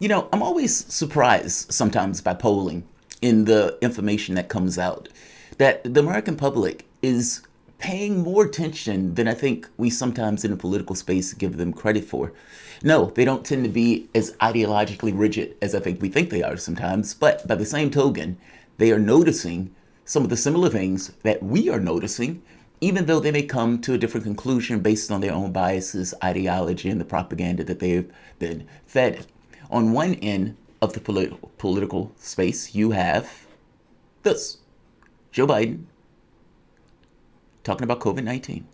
I'm always surprised sometimes by polling in the information that comes out that the American public is paying more attention than I think we sometimes in the political space give them credit for. No, they don't tend to be as ideologically rigid as I think we think they are sometimes, but by the same token, they are noticing some of the similar things that we are noticing, even though they may come to a different conclusion based on their own biases, ideology, and the propaganda that they've been fed. On one end of the political space, you have this Joe Biden talking about COVID-19,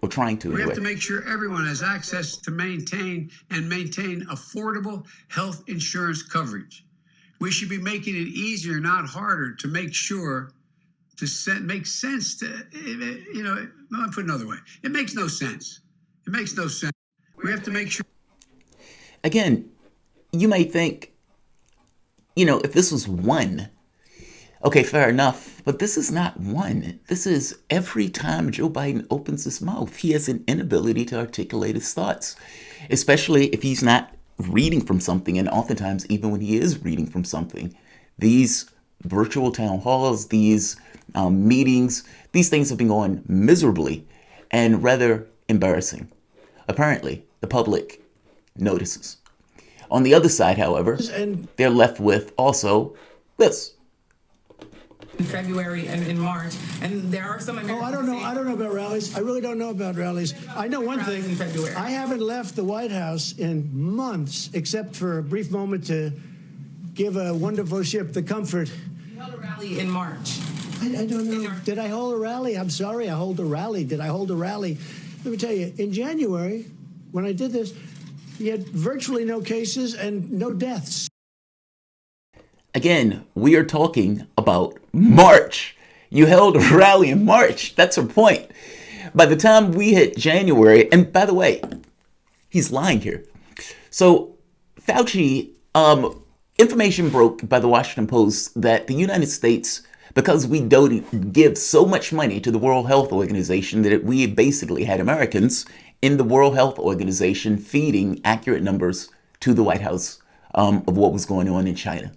or trying to We anyway. have to make sure everyone has access to maintain affordable health insurance coverage. We should be making it easier, not harder, to make sure make sense to, let me put it another way. It makes no sense. It makes no sense. We have to make sure. Again, you may think, if this was one, okay, fair enough, but this is not one. This is every time Joe Biden opens his mouth, he has an inability to articulate his thoughts, especially if he's not reading from something. And oftentimes, even when he is reading from something, these virtual town halls, these meetings, these things have been going miserably and rather embarrassing. Apparently, the public notices. On the other side, however, they're left with also this. In February and in March, and there are some Americans. I don't know about rallies. I really don't know about rallies. I know one thing. In February. I haven't left the White House in months, except for a brief moment to give a wonderful ship the comfort. You held a rally in March. I don't know. Did I hold a rally? I'm sorry, I hold a rally. Did I hold a rally? Let me tell you, in January, when I did this, you had virtually no cases and no deaths. Again, we are talking about March. You held a rally in March. That's her point. By the time we hit January, and by the way, he's lying here. So Fauci, information broke by the Washington Post that the United States, because we don't give so much money to the World Health Organization, that we basically had Americans in the World Health Organization feeding accurate numbers to the White House of what was going on in China.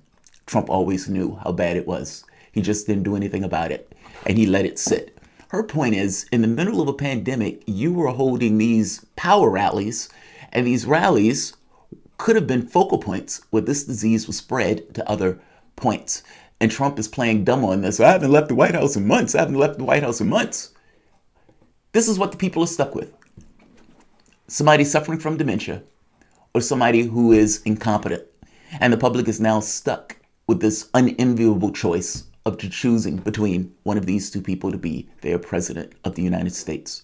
Trump always knew how bad it was. He just didn't do anything about it, and he let it sit. Her point is, in the middle of a pandemic, you were holding these power rallies, and these rallies could have been focal points where this disease was spread to other points. And Trump is playing dumb on this. I haven't left the White House in months. This is what the people are stuck with. Somebody suffering from dementia, or somebody who is incompetent. And the public is now stuck with this unenviable choice of choosing between one of these two people to be their president of the United States.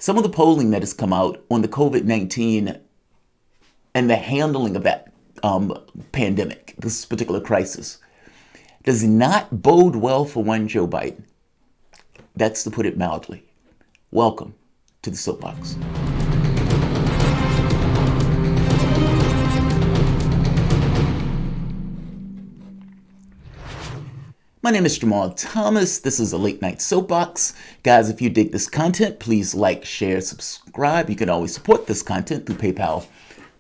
Some of the polling that has come out on the COVID-19 and the handling of that pandemic, this particular crisis, does not bode well for one Joe Biden. That's to put it mildly. Welcome to the Soapbox. My name is Jamarl Thomas. This is a late night soapbox. Guys, if you dig this content, please like, share, subscribe. You can always support this content through PayPal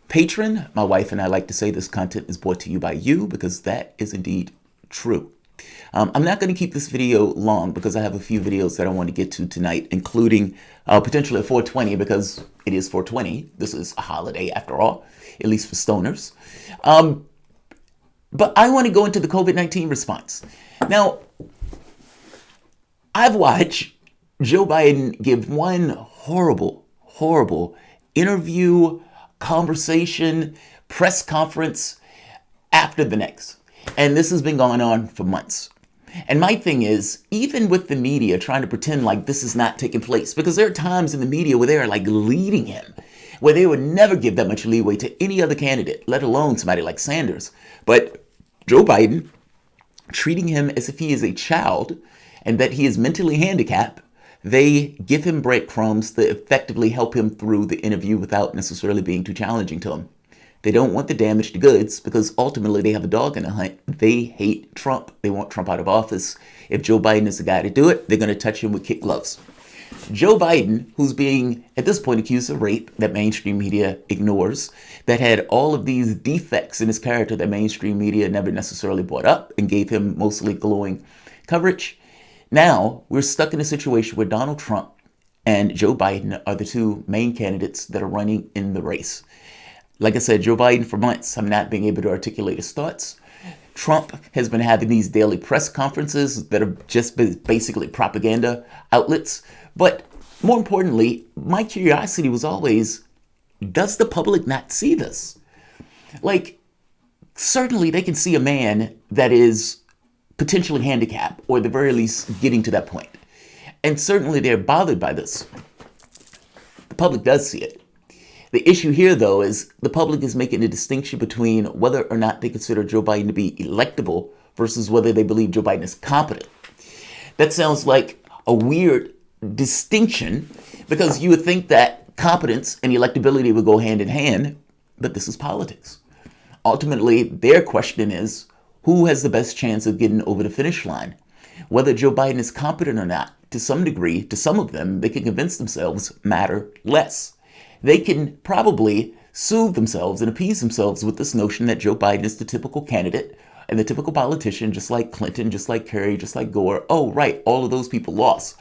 Patron. My wife and I like to say this content is brought to you by you, because that is indeed true. I'm not going to keep this video long because I have a few videos that I want to get to tonight, including potentially a 420, because it is 420. This is a holiday after all, at least for stoners. But I want to go into the COVID-19 response. Now, I've watched Joe Biden give one horrible interview, conversation, press conference after the next. And this has been going on for months. And my thing is, even with the media trying to pretend like this is not taking place, because there are times in the media where they are like leading him, where they would never give that much leeway to any other candidate, let alone somebody like Sanders. But Joe Biden, treating him as if he is a child and that he is mentally handicapped, they give him breadcrumbs that effectively help him through the interview without necessarily being too challenging to him. They don't want the damaged goods because ultimately they have a dog in the hunt. They hate Trump. They want Trump out of office. If Joe Biden is the guy to do it, they're going to touch him with kid gloves. Joe Biden, who's being, at this point, accused of rape that mainstream media ignores, that had all of these defects in his character that mainstream media never necessarily brought up and gave him mostly glowing coverage. Now, we're stuck in a situation where Donald Trump and Joe Biden are the two main candidates that are running in the race. Like I said, Joe Biden, for months, I'm not being able to articulate his thoughts. Trump has been having these daily press conferences that have just been basically propaganda outlets. But more importantly, my curiosity was always, does the public not see this? Like, certainly they can see a man that is potentially handicapped, or at the very least getting to that point. And certainly they're bothered by this. The public does see it. The issue here, though, is the public is making a distinction between whether or not they consider Joe Biden to be electable versus whether they believe Joe Biden is competent. That sounds like a weird distinction, because you would think that competence and electability would go hand in hand, but this is politics. Ultimately, their question is, who has the best chance of getting over the finish line? Whether Joe Biden is competent or not, to some degree, to some of them, they can convince themselves matter less. They can probably soothe themselves and appease themselves with this notion that Joe Biden is the typical candidate and the typical politician, just like Clinton, just like Kerry, just like Gore. Oh, right, all of those people lost.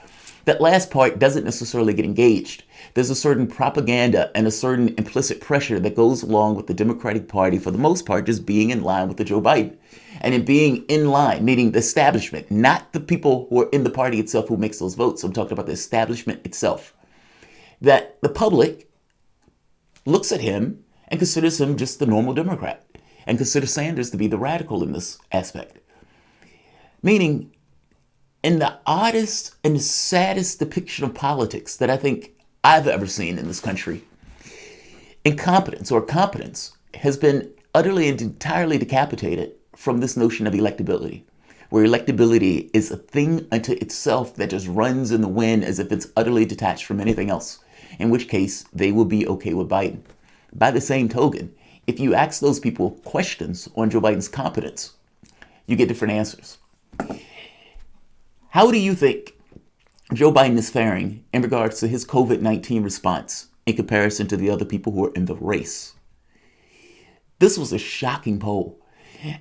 That last part doesn't necessarily get engaged. There's a certain propaganda and a certain implicit pressure that goes along with the Democratic Party, for the most part, just being in line with the Joe Biden. And in being in line, meaning the establishment, not the people who are in the party itself who makes those votes. I'm talking about the establishment itself. That the public looks at him and considers him just the normal Democrat, and considers Sanders to be the radical in this aspect. Meaning, in the oddest and the saddest depiction of politics that I think I've ever seen in this country, incompetence or competence has been utterly and entirely decapitated from this notion of electability, where electability is a thing unto itself that just runs in the wind as if it's utterly detached from anything else, in which case they will be okay with Biden. By the same token, if you ask those people questions on Joe Biden's competence, you get different answers. How do you think Joe Biden is faring in regards to his COVID-19 response in comparison to the other people who are in the race? This was a shocking poll.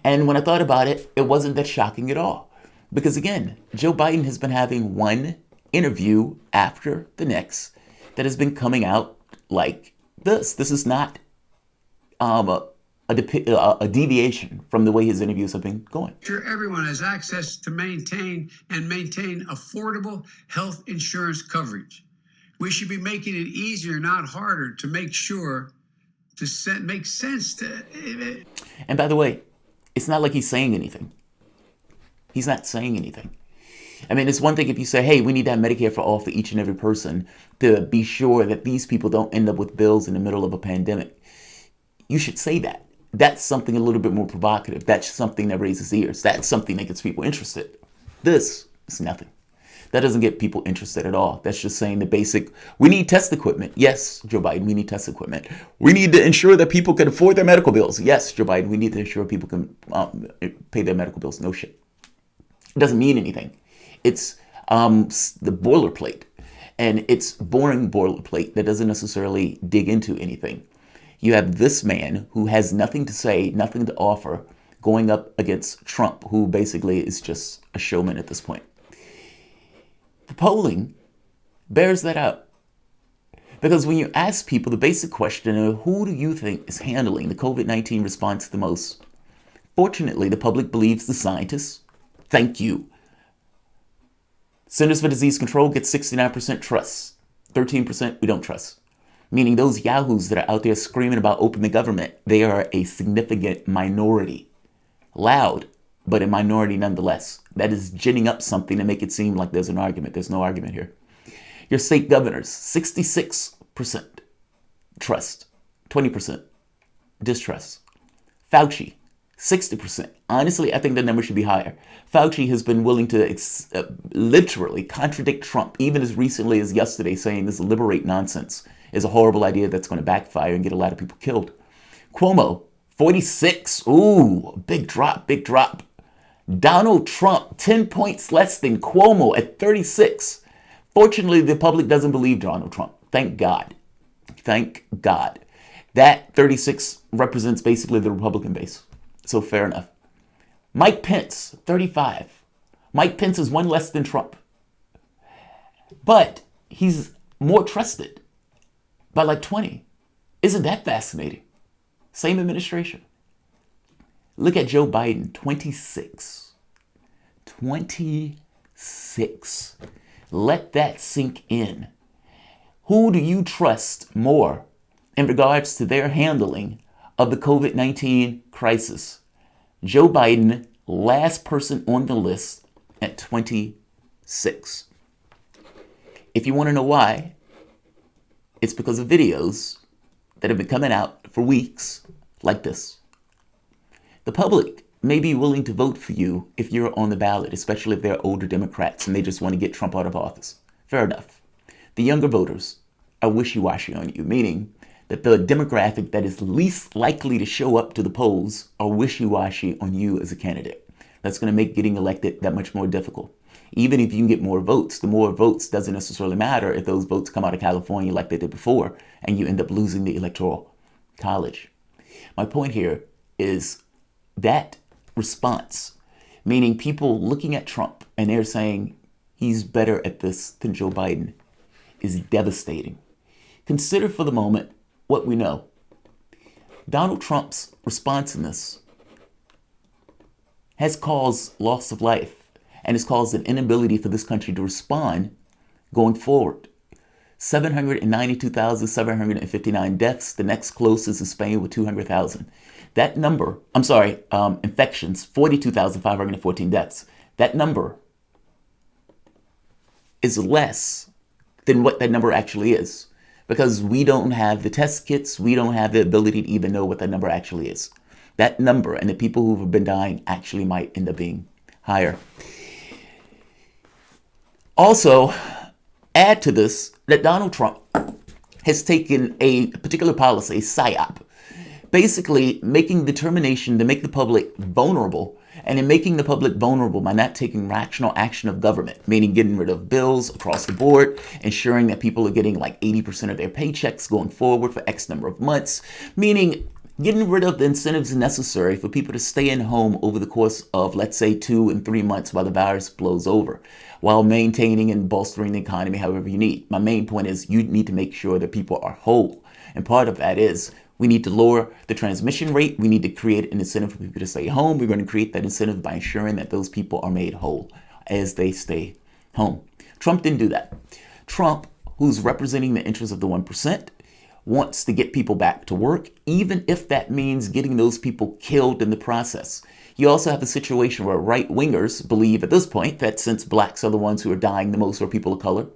And when I thought about it, it wasn't that shocking at all. Because again, Joe Biden has been having one interview after the next that has been coming out like this. This is not a deviation from the way his interviews have been going. Sure, everyone has access to maintain affordable health insurance coverage. We should be making it easier, not harder, to make sure to make sense to. And by the way, it's not like he's saying anything. He's not saying anything. I mean, it's one thing if you say, hey, we need to have Medicare for all for each and every person to be sure that these people don't end up with bills in the middle of a pandemic. You should say that. That's something a little bit more provocative. That's something that raises ears. That's something that gets people interested. This is nothing. That doesn't get people interested at all. That's just saying the basic, we need test equipment. Yes, Joe Biden, we need test equipment. We need to ensure that people can afford their medical bills. Yes, Joe Biden, we need to ensure people can pay their medical bills. No shit. It doesn't mean anything. It's the boilerplate. And it's boring boilerplate that doesn't necessarily dig into anything. You have this man who has nothing to say, nothing to offer, going up against Trump, who basically is just a showman at this point. The polling bears that out. Because when you ask people the basic question of who do you think is handling the COVID-19 response the most, fortunately, the public believes the scientists. Thank you. Centers for Disease Control gets 69% trust. 13% we don't trust. Meaning those yahoos that are out there screaming about open the government, they are a significant minority. Loud, but a minority nonetheless. That is ginning up something to make it seem like there's an argument. There's no argument here. Your state governors, 66% trust, 20% distrust. Fauci, 60%. Honestly, I think the number should be higher. Fauci has been willing to literally contradict Trump, even as recently as yesterday, saying this liberate nonsense is a horrible idea that's going to backfire and get a lot of people killed. Cuomo, 46. Ooh, big drop, big drop. Donald Trump, 10 points less than Cuomo at 36. Fortunately, the public doesn't believe Donald Trump. Thank God. Thank God. That 36 represents basically the Republican base. So fair enough. Mike Pence, 35. Mike Pence is one less than Trump. But he's more trusted by like 20. Isn't that fascinating? Same administration. Look at Joe Biden, 26. 26. Let that sink in. Who do you trust more in regards to their handling of the COVID-19 crisis? Joe Biden, last person on the list at 26. If you want to know why, it's because of videos that have been coming out for weeks like this. The public may be willing to vote for you if you're on the ballot, especially if they're older Democrats and they just want to get Trump out of office. Fair enough. The younger voters are wishy-washy on you, meaning that the demographic that is least likely to show up to the polls are wishy-washy on you as a candidate. That's going to make getting elected that much more difficult. Even if you can get more votes, the more votes doesn't necessarily matter if those votes come out of California like they did before and you end up losing the electoral college. My point here is that response, meaning people looking at Trump and they're saying he's better at this than Joe Biden, is devastating. Consider for the moment what we know. Donald Trump's response in this has caused loss of life and has caused an inability for this country to respond going forward. 792,759 deaths. The next closest is Spain with 200,000. That number, infections, 42,514 deaths. That number is less than what that number actually is because we don't have the test kits. We don't have the ability to even know what that number actually is. That number and the people who have been dying actually might end up being higher. Also, add to this that Donald Trump has taken a particular policy, a PSYOP, basically making determination to make the public vulnerable, and in making the public vulnerable by not taking rational action of government, meaning getting rid of bills across the board, ensuring that people are getting like 80% of their paychecks going forward for X number of months, meaning getting rid of the incentives necessary for people to stay in home over the course of, let's say, 2 and 3 months while the virus blows over, while maintaining and bolstering the economy however you need. My main point is you need to make sure that people are whole. And part of that is we need to lower the transmission rate. We need to create an incentive for people to stay home. We're going to create that incentive by ensuring that those people are made whole as they stay home. Trump didn't do that. Trump, who's representing the interests of the 1%, wants to get people back to work, even if that means getting those people killed in the process. You also have a situation where right-wingers believe at this point that since blacks are the ones who are dying the most or people of color,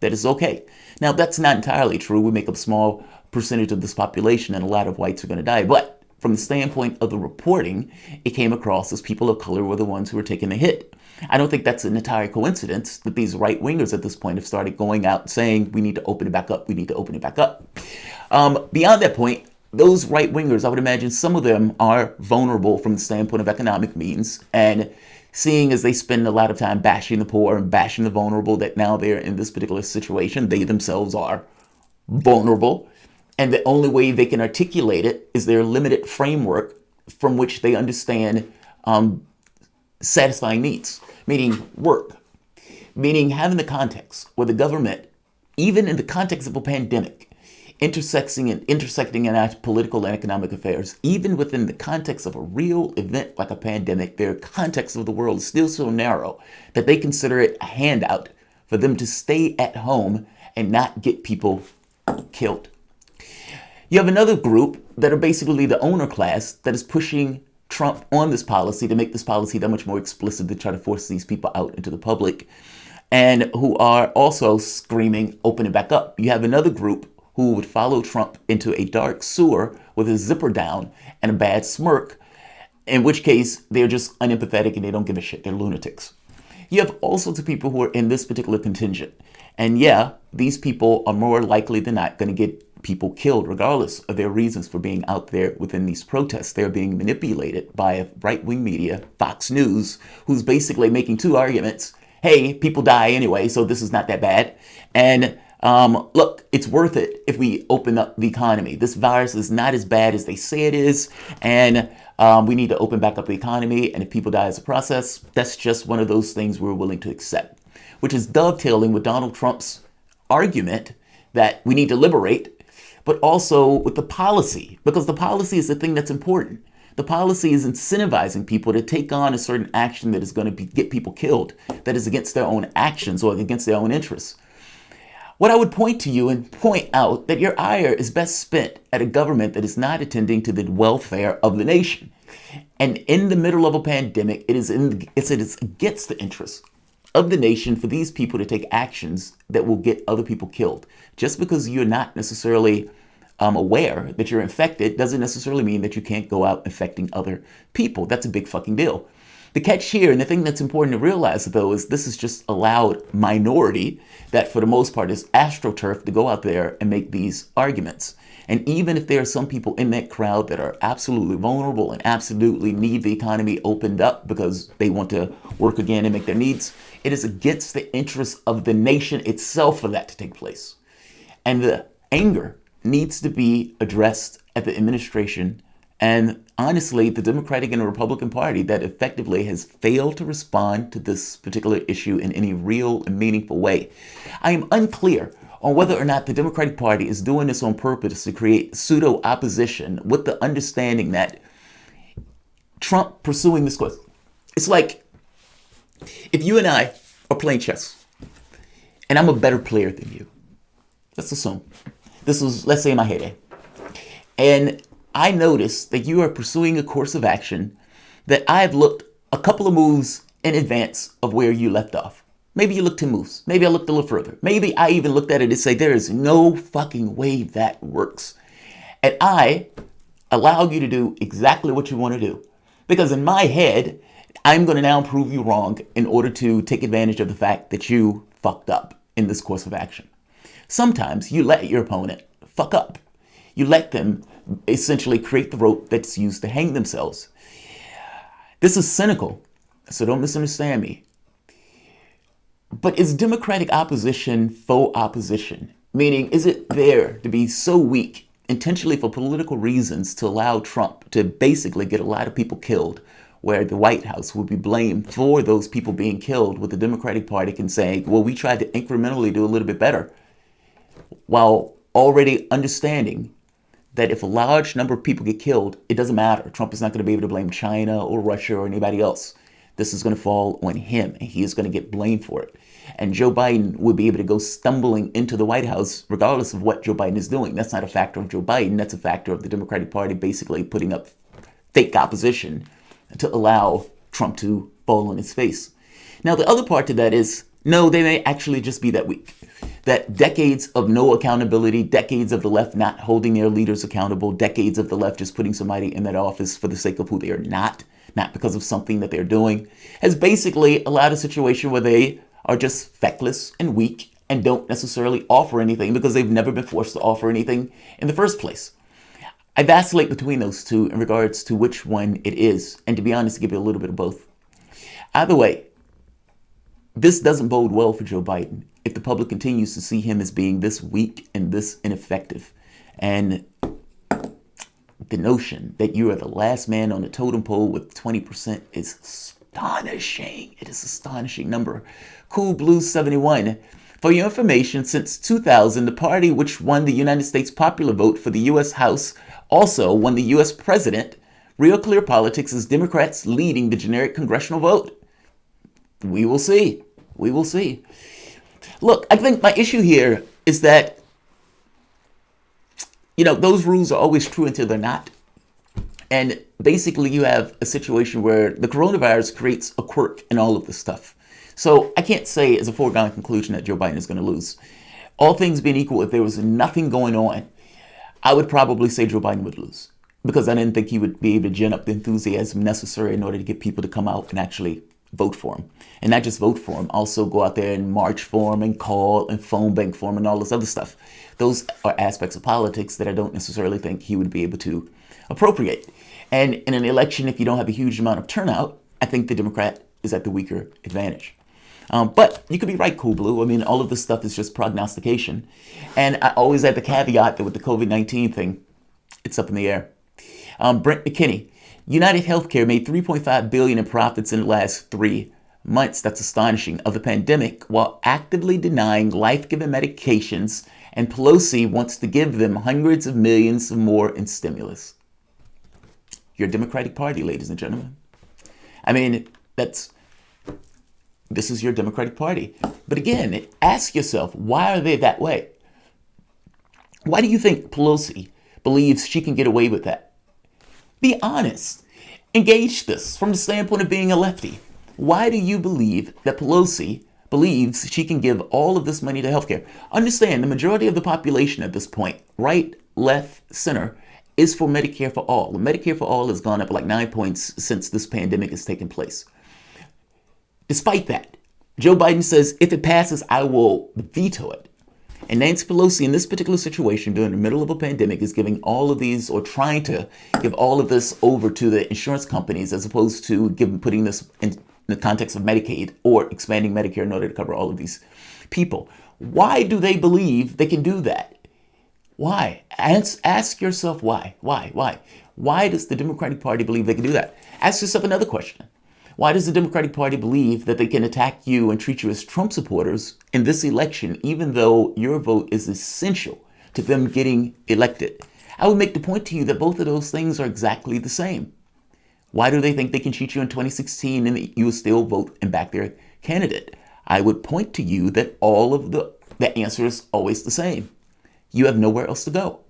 that it's okay. Now, that's not entirely true. We make up a small percentage of this population and a lot of whites are going to die. But from the standpoint of the reporting, it came across as people of color were the ones who were taking the hit. I don't think that's an entire coincidence that these right-wingers at this point have started going out saying we need to open it back up, we need to open it back up. Beyond that point, those right-wingers, I would imagine some of them are vulnerable from the standpoint of economic means, and seeing as they spend a lot of time bashing the poor and bashing the vulnerable, that now they're in this particular situation, they themselves are vulnerable. And the only way they can articulate it is their limited framework from which they understand satisfying needs, meaning work, meaning having the context where the government, even in the context of a pandemic, intersecting in our political and economic affairs, even within the context of a real event like a pandemic, their context of the world is still so narrow that they consider it a handout for them to stay at home and not get people killed. You have another group that are basically the owner class that is pushing Trump on this policy to make this policy that much more explicit to try to force these people out into the public, and who are also screaming, open it back up. You have another group who would follow Trump into a dark sewer with his zipper down and a bad smirk, in which case they're just unempathetic and they don't give a shit. They're lunatics. You have all sorts of people who are in this particular contingent. And yeah, these people are more likely than not going to get people killed regardless of their reasons for being out there within these protests. They're being manipulated by a right-wing media, Fox News, who's basically making two arguments hey, people die anyway, so this is not that bad. And look, it's worth it if we open up the economy. This virus is not as bad as they say it is, and we need to open back up the economy. And if people die as a process, that's just one of those things we're willing to accept, which is dovetailing with Donald Trump's argument that we need to liberate, but also with the policy, because the policy is the thing that's important. The policy is incentivizing people to take on a certain action that is going to get people killed, that is against their own actions or against their own interests. What I would point to you and point out that your ire is best spent at a government that is not attending to the welfare of the nation. And in the middle of a pandemic, it is against the interests of the nation for these people to take actions that will get other people killed. Just because you're not necessarily aware that you're infected doesn't necessarily mean that you can't go out infecting other people. That's a big fucking deal. The catch here, and the thing that's important to realize, though, is this is just a loud minority that, for the most part, is astroturf to go out there and make these arguments. And even if there are some people in that crowd that are absolutely vulnerable and absolutely need the economy opened up because they want to work again and make their needs, it is against the interests of the nation itself for that to take place. And the anger needs to be addressed at the administration and, honestly, the Democratic and Republican Party that effectively has failed to respond to this particular issue in any real and meaningful way. I am unclear on whether or not the Democratic Party is doing this on purpose to create pseudo-opposition with the understanding that Trump pursuing this quest. It's like if you and I are playing chess and I'm a better player than you. Let's assume. This was, let's say, in my heyday. And I notice that you are pursuing a course of action that I've looked a couple of moves in advance of where you left off. Maybe you looked 10 moves. Maybe I looked a little further. Maybe I even looked at it and say, there is no fucking way that works. And I allowed you to do exactly what you want to do. Because in my head, I'm going to now prove you wrong in order to take advantage of the fact that you fucked up in this course of action. Sometimes you let your opponent fuck up. You let them essentially create the rope that's used to hang themselves. This is cynical, so don't misunderstand me. But is democratic opposition faux opposition? Meaning, is it there to be so weak, intentionally for political reasons, to allow Trump to basically get a lot of people killed, where the White House would be blamed for those people being killed, with the Democratic Party can say, well, we tried to incrementally do a little bit better, while already understanding that if a large number of people get killed, it doesn't matter. Trump is not going to be able to blame China or Russia or anybody else. This is going to fall on him, and he is going to get blamed for it. And Joe Biden would be able to go stumbling into the White House regardless of what Joe Biden is doing. That's not a factor of Joe Biden. That's a factor of the Democratic Party basically putting up fake opposition to allow Trump to fall on his face. Now, the other part to that is, no, they may actually just be that weak. That decades of no accountability, decades of the left not holding their leaders accountable, decades of the left just putting somebody in that office for the sake of who they are not because of something that they're doing, has basically allowed a situation where they are just feckless and weak and don't necessarily offer anything because they've never been forced to offer anything in the first place. I vacillate between those two in regards to which one it is, and to be honest, give you a little bit of both. Either way, this doesn't bode well for Joe Biden if the public continues to see him as being this weak and this ineffective. And the notion that you are the last man on the totem pole with 20% is astonishing. It is an astonishing number. Cool Blue 71. For your information, since 2000, the party which won the United States popular vote for the U.S. House also won the U.S. president. Real Clear Politics is Democrats leading the generic congressional vote. We will see. We will see. Look, I think my issue here is that, those rules are always true until they're not. And basically you have a situation where the coronavirus creates a quirk in all of this stuff. So I can't say as a foregone conclusion that Joe Biden is going to lose. All things being equal, if there was nothing going on, I would probably say Joe Biden would lose. Because I didn't think he would be able to gin up the enthusiasm necessary in order to get people to come out and actually vote for him. And not just vote for him, also go out there and march for him and call and phone bank for him and all this other stuff. Those are aspects of politics that I don't necessarily think he would be able to appropriate. And in an election, if you don't have a huge amount of turnout, I think the Democrat is at the weaker advantage. But you could be right, Cool Blue. I mean, all of this stuff is just prognostication. And I always add the caveat that with the COVID-19 thing, it's up in the air. Brent McKinney, United Healthcare made $3.5 billion in profits in the last 3 months. That's astonishing. Of the pandemic, while actively denying life-giving medications, and Pelosi wants to give them hundreds of millions more in stimulus. Your Democratic Party, ladies and gentlemen. I mean, this is your Democratic Party. But again, ask yourself, why are they that way? Why do you think Pelosi believes she can get away with that? Be honest. Engage this from the standpoint of being a lefty. Why do you believe that Pelosi believes she can give all of this money to healthcare? Understand, the majority of the population at this point, right, left, center, is for Medicare for all. The Medicare for all has gone up like 9 points since this pandemic has taken place. Despite that, Joe Biden says, if it passes, I will veto it. And Nancy Pelosi, in this particular situation, during the middle of a pandemic, is giving all of these, or trying to give all of this over to the insurance companies, as opposed to putting this in the context of Medicaid or expanding Medicare in order to cover all of these people. Why do they believe they can do that? Why? Ask yourself why. Why does the Democratic Party believe they can do that? Ask yourself another question. Why does the Democratic Party believe that they can attack you and treat you as Trump supporters in this election, even though your vote is essential to them getting elected? I would make the point to you that both of those things are exactly the same. Why do they think they can cheat you in 2016 and that you will still vote and back their candidate? I would point to you that all of the answer is always the same. You have nowhere else to go.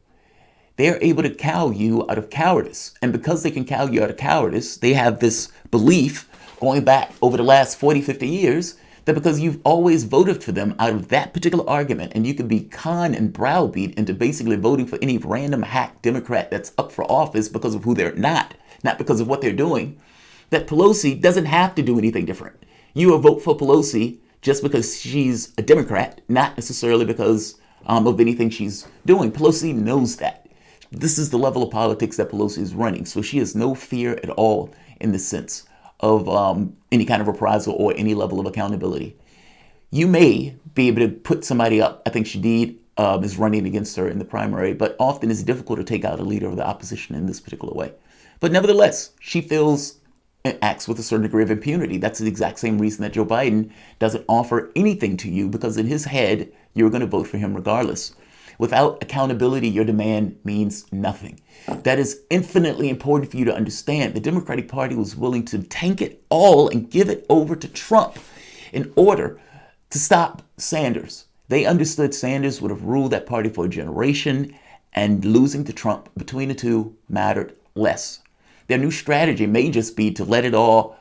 They're able to cow you out of cowardice. And because they can cow you out of cowardice, they have this belief going back over the last 40, 50 years, that because you've always voted for them out of that particular argument, and you can be conned and browbeat into basically voting for any random hack Democrat that's up for office because of who they're not because of what they're doing, that Pelosi doesn't have to do anything different. You will vote for Pelosi just because she's a Democrat, not necessarily because of anything she's doing. Pelosi knows that. This is the level of politics that Pelosi is running. So she has no fear at all in the sense of any kind of reprisal or any level of accountability. You may be able to put somebody up. I think Shadid is running against her in the primary, but often it's difficult to take out a leader of the opposition in this particular way. But nevertheless, she feels and acts with a certain degree of impunity. That's the exact same reason that Joe Biden doesn't offer anything to you, because in his head, you're going to vote for him regardless. Without accountability, your demand means nothing. That is infinitely important for you to understand. The Democratic Party was willing to tank it all and give it over to Trump in order to stop Sanders. They understood Sanders would have ruled that party for a generation, and losing to Trump between the two mattered less. Their new strategy may just be to let it all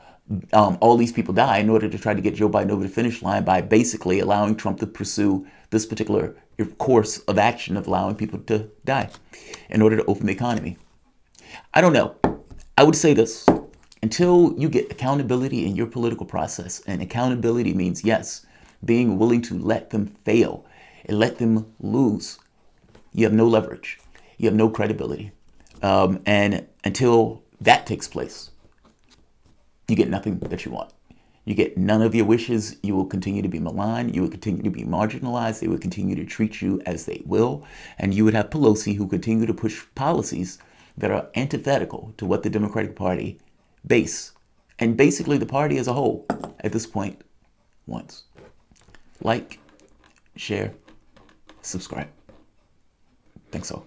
these people die in order to try to get Joe Biden over the finish line by basically allowing Trump to pursue this particular course of action of allowing people to die in order to open the economy. I don't know. I would say this. Until you get accountability in your political process, and accountability means, yes, being willing to let them fail and let them lose, you have no leverage. You have no credibility. And until that takes place, you get nothing that you want. You get none of your wishes. You will continue to be maligned. You will continue to be marginalized. They will continue to treat you as they will. And you would have Pelosi, who continue to push policies that are antithetical to what the Democratic Party base, and basically the party as a whole at this point, wants. Like, share, subscribe. Thanks all.